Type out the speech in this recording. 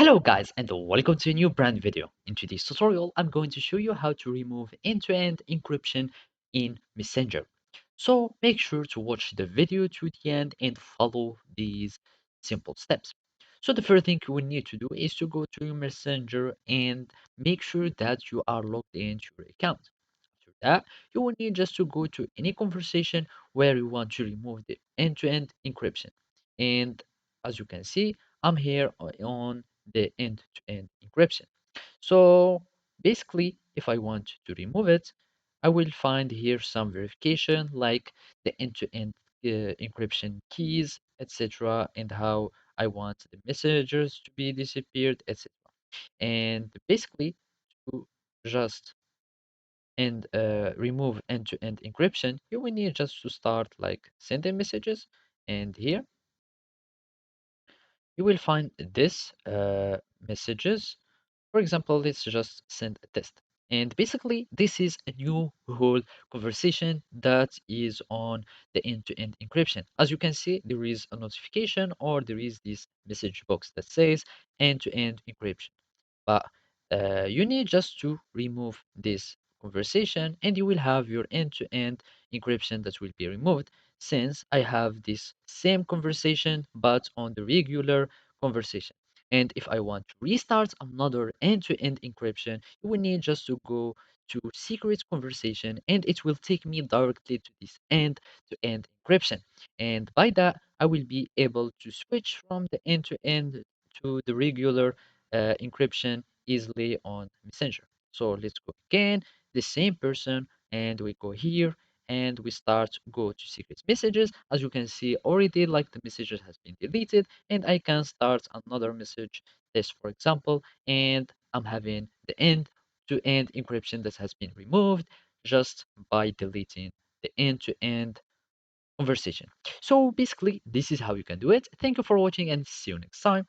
Hello guys and welcome to a new brand video. In today's tutorial, I'm going to show you how to remove end-to-end encryption in Messenger. So make sure to watch the video to the end and follow these simple steps. So the first thing you will need to do is to go to your Messenger and make sure that you are logged into your account. After that, you will need just to go to any conversation where you want to remove the end-to-end encryption. And as you can see, I'm here on the end-to-end encryption. So basically, if I want to remove it, I will find here some verification like the end-to-end encryption keys, etc., and how I want the messages to be disappeared, etc. And basically, to just and remove end-to-end encryption, you will need just to start like sending messages. And here you will find this messages. For example, let's just send a test. And basically, this is a new whole conversation that is on the end-to-end encryption. As you can see, there is a notification or there is this message box that says end-to-end encryption. But you need just to remove this conversation and you will have your end-to-end encryption that will be removed since I have this same conversation but on the regular conversation. And if I want to restart another end-to-end encryption, you will need just to go to secret conversation and it will take me directly to this end-to-end encryption. And by that, I will be able to switch from the end-to-end to the regular encryption easily on Messenger. So let's go again, the same person, and we go here and we start go to secret messages. As you can see already, like the messages has been deleted, and I can start another message test, for example, and I'm having the end-to-end encryption that has been removed just by deleting the end-to-end conversation. So basically, this is how you can do it. Thank you for watching and see you next time.